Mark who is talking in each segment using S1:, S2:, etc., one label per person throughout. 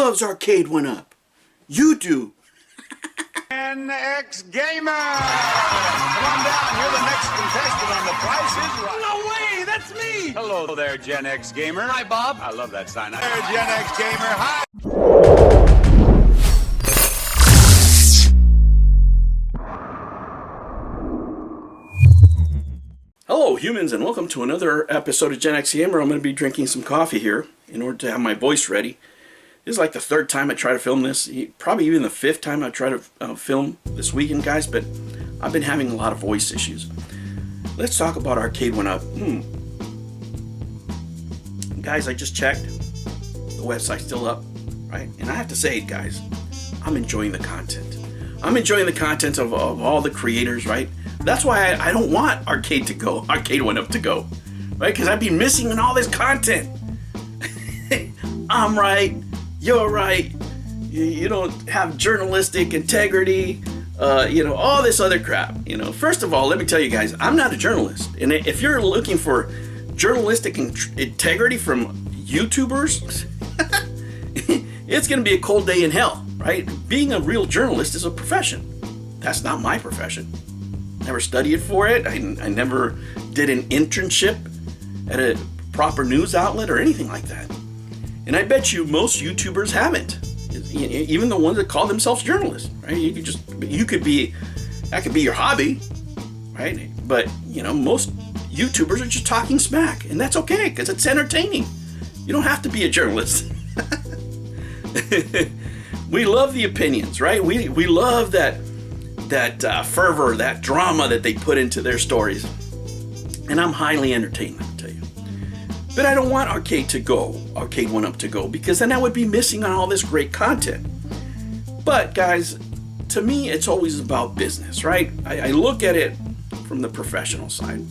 S1: loves Arcade One Up? You do.
S2: NX Gamer! Come on down, you're the next contestant on The Price is Right.
S3: No way, that's me!
S2: Hello there, Gen X Gamer.
S3: Hi, Bob.
S2: I love that sign. There, Gen X Gamer. Hi!
S1: Hello, humans, and welcome to another episode of Gen X Gamer. I'm going to be drinking some coffee here in order to have my voice ready. This is like the third time I try to film this, probably even the fifth time I try to film this weekend, guys, but I've been having a lot of voice issues. Let's talk about Arcade One Up. Guys, I just checked. The website's still up, right? And I have to say, guys, I'm enjoying the content. I'm enjoying the content of all the creators, right? That's why I don't want Arcade One Up to go, right? Because I'd be missing all this content. I'm right. You're right. You don't have journalistic integrity. All this other crap. First of all, let me tell you guys, I'm not a journalist. And if you're looking for journalistic integrity from YouTubers, it's going to be a cold day in hell, right? Being a real journalist is a profession. That's not my profession. Never studied for it. I never did an internship at a proper news outlet or anything like that. And I bet you most YouTubers haven't, even the ones that call themselves journalists, right? That could be your hobby, right? But, most YouTubers are just talking smack, and that's okay, because it's entertaining. You don't have to be a journalist. We love the opinions, right? We love that fervor, that drama that they put into their stories. And I'm highly entertained, I'll tell you. But I don't want Arcade One Up to go, because then I would be missing on all this great content. But guys, to me, it's always about business, right? I look at it from the professional side,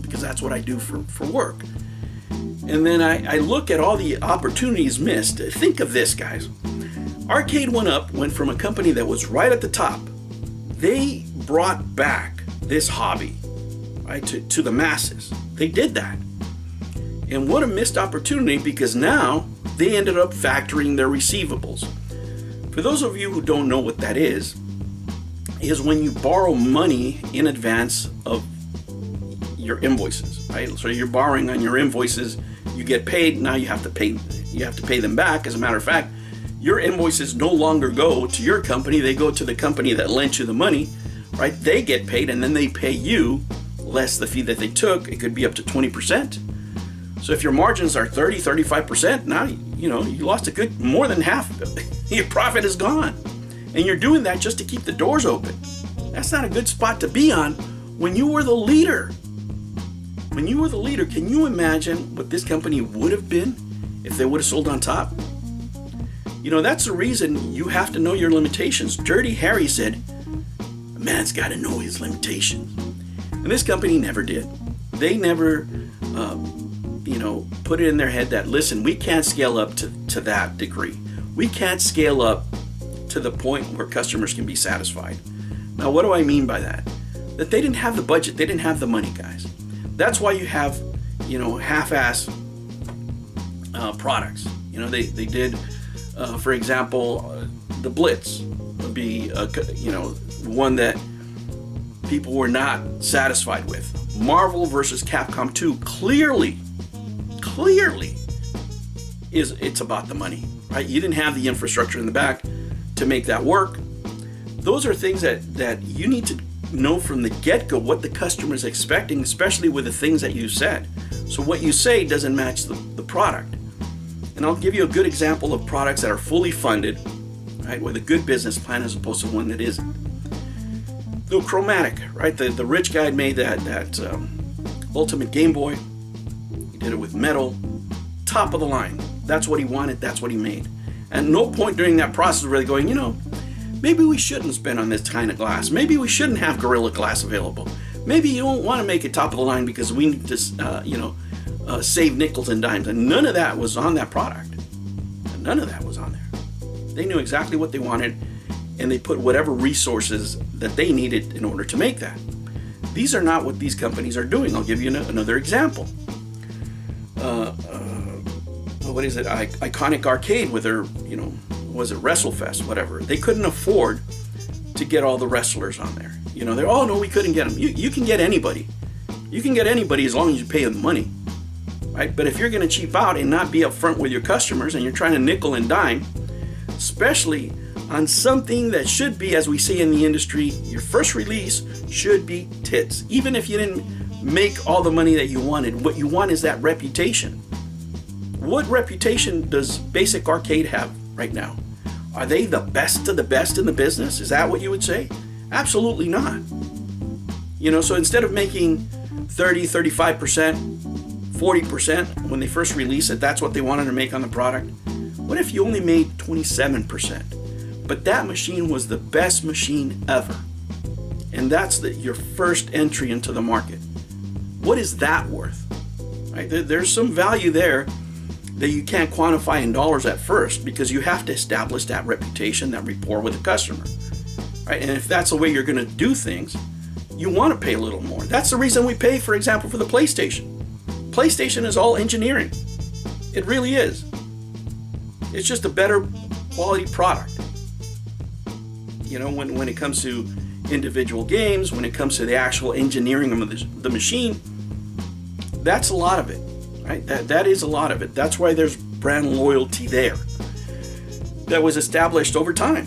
S1: because that's what I do for work. And then I look at all the opportunities missed. Think of this, guys. Arcade One Up went from a company that was right at the top. They brought back this hobby, right, to the masses. They did that. And what a missed opportunity, because now they ended up factoring their receivables. For those of you who don't know what that is when you borrow money in advance of your invoices, right? So you're borrowing on your invoices, you get paid, now you have to pay them back. As a matter of fact, your invoices no longer go to your company, they go to the company that lent you the money, right? They get paid, and then they pay you less the fee that they took. It could be up to 20%. So if your margins are 30, 35%, now you lost a good more than half. Your profit is gone. And you're doing that just to keep the doors open. That's not a good spot to be on when you were the leader. When you were the leader, can you imagine what this company would have been if they would have sold on top? That's the reason you have to know your limitations. Dirty Harry said, a man's got to know his limitations. And this company never did. They never, put it in their head that, listen, we can't scale up to that degree. We can't scale up to the point where customers can be satisfied. Now, what do I mean by that? That they didn't have the budget. They didn't have the money, guys. That's why you have, half-ass products. They did, for example, the Blitz would be, one that people were not satisfied with. Marvel versus Capcom 2 clearly it's about the money, right? You didn't have the infrastructure in the back to make that work. Those are things that you need to know from the get-go what the customer is expecting, especially with the things that you said. So what you say doesn't match the product. And I'll give you a good example of products that are fully funded, right, with a good business plan as opposed to one that isn't. The Chromatic, right? The rich guy made that Ultimate Game Boy. He did it with metal, top of the line. That's what he wanted. That's what he made. And no point during that process really going, maybe we shouldn't spend on this kind of glass. Maybe we shouldn't have Gorilla Glass available. Maybe you don't want to make it top of the line because we need to, save nickels and dimes. And none of that was on that product. None of that was on there. They knew exactly what they wanted, and they put whatever resources that they needed in order to make that. These are not what these companies are doing. I'll give you another example. what is it, Iconic Arcade with their, was it WrestleFest, whatever. They couldn't afford to get all the wrestlers on there. They're, oh no, we couldn't get them. You can get anybody. You can get anybody as long as you pay them money, right? But if you're going to cheap out and not be upfront with your customers and you're trying to nickel and dime, especially on something that should be, as we say in the industry, your first release should be tits. Even if you didn't make all the money that you wanted, what you want is that reputation. What reputation does Basic Arcade have right now? Are they the best of the best in the business? Is that what you would say? Absolutely not. So instead of making 30, 35%, 40% when they first release it, that's what they wanted to make on the product. What if you only made 27%? But that machine was the best machine ever. And that's your first entry into the market. What is that worth? Right? There's some value there that you can't quantify in dollars at first, because you have to establish that reputation, that rapport with the customer. Right? And if that's the way you're going to do things, you want to pay a little more. That's the reason we pay, for example, for the PlayStation. PlayStation is all engineering. It really is. It's just a better quality product. When it comes to individual games, when it comes to the actual engineering of the machine, that's a lot of it. Right? That is a lot of it. That's why there's brand loyalty there. That was established over time,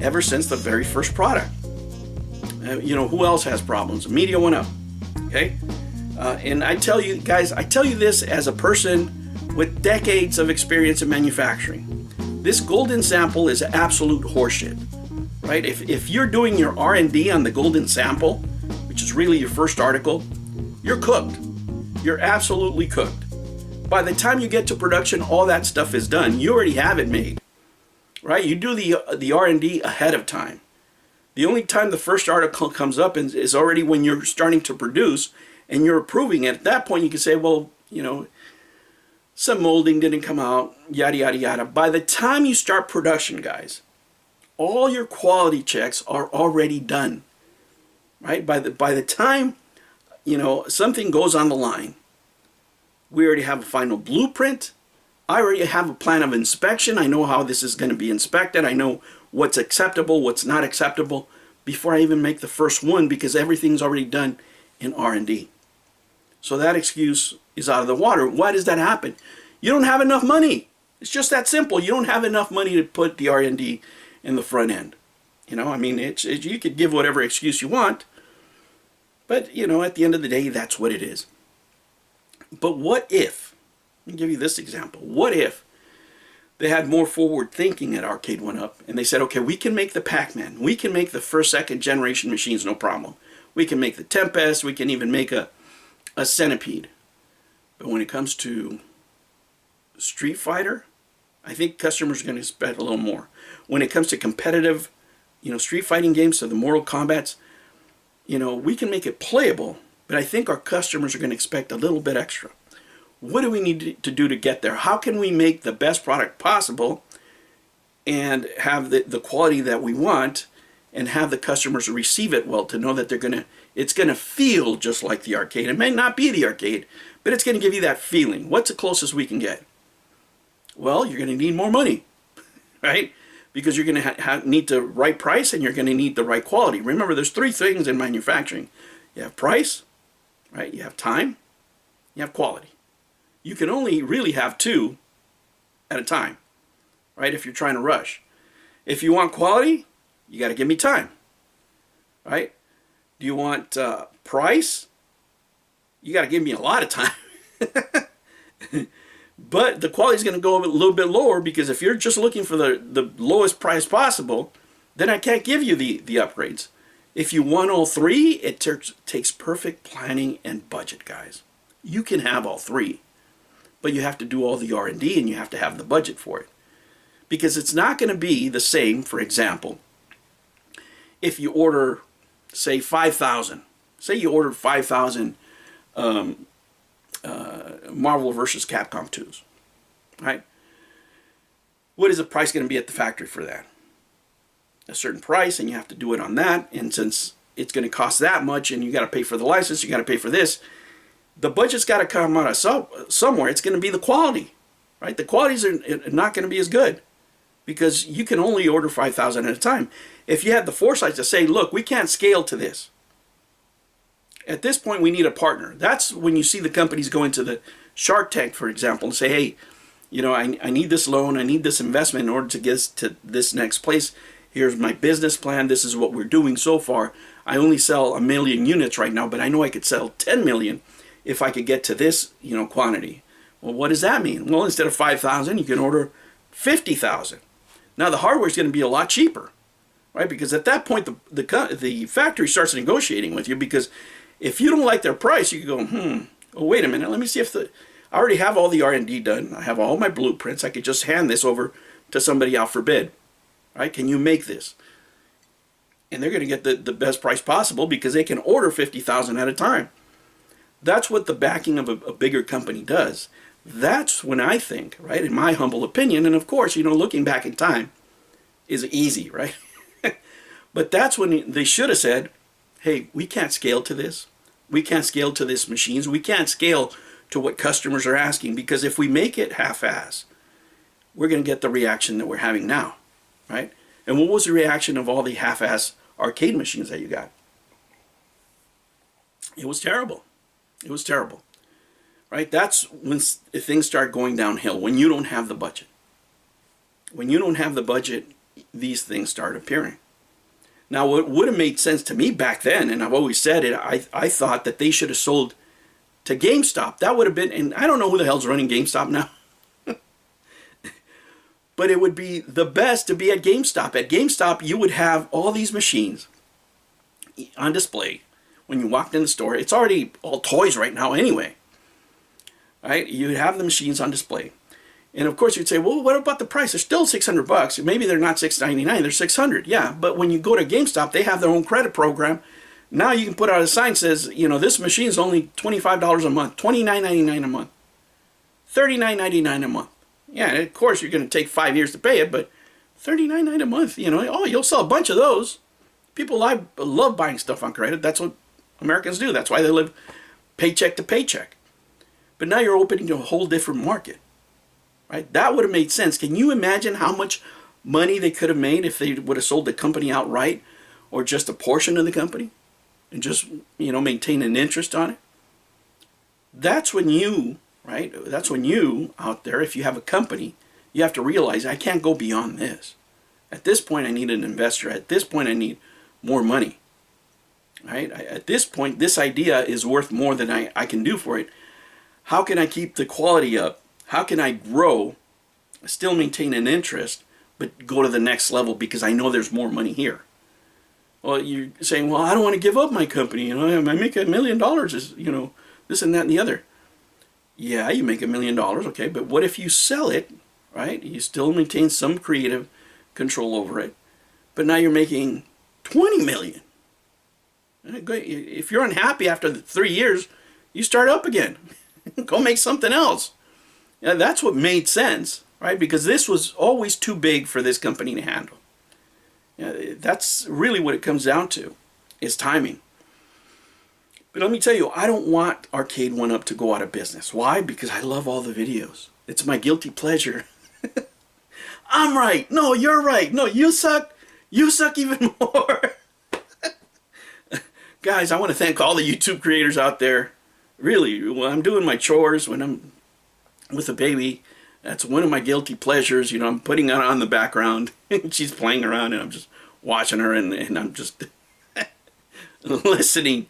S1: ever since the very first product. Who else has problems? Media went up. Okay? And I tell you guys, this as a person with decades of experience in manufacturing. This golden sample is absolute horseshit. Right? If you're doing your R&D on the golden sample, which is really your first article, you're cooked. You're absolutely cooked. By the time you get to production, all that stuff is done. You already have it made. Right? You do the R&D ahead of time. The only time the first article comes up is already when you're starting to produce and you're approving it. At that point, you can say, well, some molding didn't come out, yada, yada, yada. By the time you start production, guys, all your quality checks are already done. Right? By the time, something goes on the line, we already have a final blueprint. I already have a plan of inspection. I know how this is going to be inspected. I know what's acceptable, what's not acceptable before I even make the first one, because everything's already done in R&D. So that excuse is out of the water. Why does that happen? You don't have enough money. It's just that simple. You don't have enough money to put the R&D in the front end. You could give whatever excuse you want, but at the end of the day, that's what it is. But what if, let me give you this example, what if they had more forward thinking at Arcade One Up and they said, okay, we can make the Pac-Man, we can make the first, second generation machines, no problem. We can make the Tempest, we can even make a Centipede. But when it comes to Street Fighter, I think customers are going to expect a little more. When it comes to competitive, street fighting games, so the Mortal Kombats, we can make it playable, but I think our customers are going to expect a little bit extra. What do we need to do to get there? How can we make the best product possible and have the quality that we want and have the customers receive it well, to know that it's going to feel just like the arcade. It may not be the arcade, but it's going to give you that feeling. What's the closest we can get? Well, you're going to need more money, right? Because you're going to need the right price and you're going to need the right quality. Remember, there's three things in manufacturing. You have price, right? You have time, you have quality. You can only really have two at a time, right? If you're trying to rush. If you want quality, you got to give me time, right? Do you want price? You got to give me a lot of time. But the quality is going to go a little bit lower, because if you're just looking for the lowest price possible, then I can't give you the upgrades. If you want all three, it takes perfect planning and budget, guys. You can have all three, but you have to do all the R&D and you have to have the budget for it. Because it's not going to be the same, for example, if you order, say, 5,000. Say you ordered 5,000 Marvel vs. Capcom 2s, right? What is the price going to be at the factory for that? A certain price, and you have to do it on that. And since it's going to cost that much, and you got to pay for the license, you got to pay for this, the budget's got to come out of somewhere. It's going to be the quality. right? The qualities are not going to be as good because you can only order 5,000 at a time. If you had the foresight to say, look, we can't scale to this. At this point, we need a partner. That's when you see the companies go into the Shark Tank, for example, and say, hey, you know, I need this loan, I need this investment in order to get us to this next place. Here's my business plan. This is what we're doing so far. I only sell 1 million units right now, but I know I could sell 10 million if I could get to this, you know, quantity. Well, what does that mean? Well, instead of 5,000, you can order 50,000. Now, the hardware is going to be a lot cheaper, right? Because at that point, the factory starts negotiating with you, because if you don't like their price, you can go, oh, wait a minute, let me see if I already have all the R&D done. I have all my blueprints. I could just hand this over to somebody out for bid, right? Can you make this? And they're going to get the best price possible because they can order 50,000 at a time. That's what the backing of a bigger company does. That's when I think, right, in my humble opinion, and of course, you know, looking back in time is easy, right? But that's when they should have said, hey, we can't scale to this. We can't scale to this machines. We can't scale to what customers are asking, because if we make it half-ass, we're going to get the reaction that we're having now, right? And what was the reaction of all the half-ass arcade machines that you got? It was terrible. It was terrible, right? That's when things start going downhill, when you don't have the budget. When you don't have the budget, these things start appearing. Now, what would have made sense to me back then, and I've always said it, I thought that they should have sold to GameStop. That would have been, and I don't know who the hell's running GameStop now. But it would be the best to be at GameStop. At GameStop, you would have all these machines on display. When you walked in the store, it's already all toys right now anyway. Right? You'd have the machines on display. And of course you'd say, well, what about the price? They're still $600. Maybe they're not $699, they're $600. Yeah, but when you go to GameStop, they have their own credit program. Now you can put out a sign that says, you know, this machine is only $25 a month, $29.99 a month, $39.99 a month. Yeah, of course you're going to take 5 years to pay it, but $39.99 a month, you know, oh, you'll sell a bunch of those. People love buying stuff on credit. That's what Americans do. That's why they live paycheck to paycheck. But now you're opening to a whole different market, right? That would have made sense. Can you imagine how much money they could have made if they would have sold the company outright, or just a portion of the company, and just, you know, maintain an interest on it? That's when you, right? That's when you out there, if you have a company, you have to realize, I can't go beyond this. At this point, I need an investor. At this point, I need more money. Right? At this point, this idea is worth more than I can do for it. How can I keep the quality up? How can I grow, still maintain an interest, but go to the next level because I know there's more money here? Well, you're saying, well, I don't want to give up my company. You know, I make $1 million, is, you know, this and that and the other. Yeah, you make $1 million, okay, but what if you sell it, right? You still maintain some creative control over it, but now you're making $20 million. If you're unhappy after 3 years, you start up again. Go make something else. Yeah, that's what made sense, right? Because this was always too big for this company to handle. Yeah, that's really what it comes down to, is timing. But let me tell you, I don't want Arcade 1-Up to go out of business. Why? Because I love all the videos. It's my guilty pleasure. I'm right. No, you're right. No, you suck. You suck even more. Guys, I want to thank all the YouTube creators out there. Really, when I'm doing my chores, when I'm with the baby, that's one of my guilty pleasures. You know, I'm putting her on the background, and she's playing around, and I'm just watching her, and I'm just listening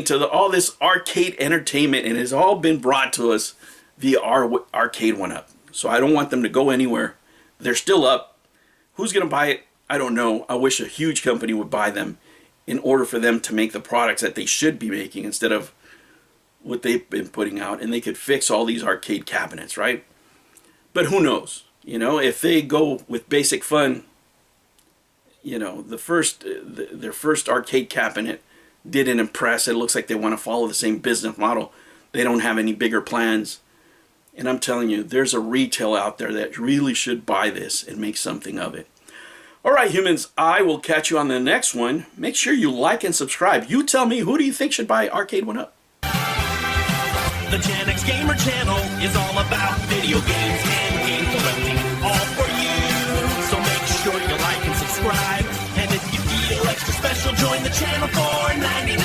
S1: to all this arcade entertainment, and it's all been brought to us via our Arcade 1-Up. So I don't want them to go anywhere. They're still up. Who's going to buy it? I don't know. I wish a huge company would buy them in order for them to make the products that they should be making instead of what they've been putting out, and they could fix all these arcade cabinets, right? But who knows? You know, if they go with Basic Fun, you know, their first arcade cabinet didn't impress. It looks like they want to follow the same business model. They don't have any bigger plans. And I'm telling you, there's a retail out there that really should buy this and make something of it. All right, humans, I will catch you on the next one. Make sure you like and subscribe. You tell me, who do you think should buy Arcade 1-Up?
S3: The Gen X Gamer channel is all about video games and game collecting, all for you. So make sure you like and subscribe. And if you feel extra special, join the channel for $99.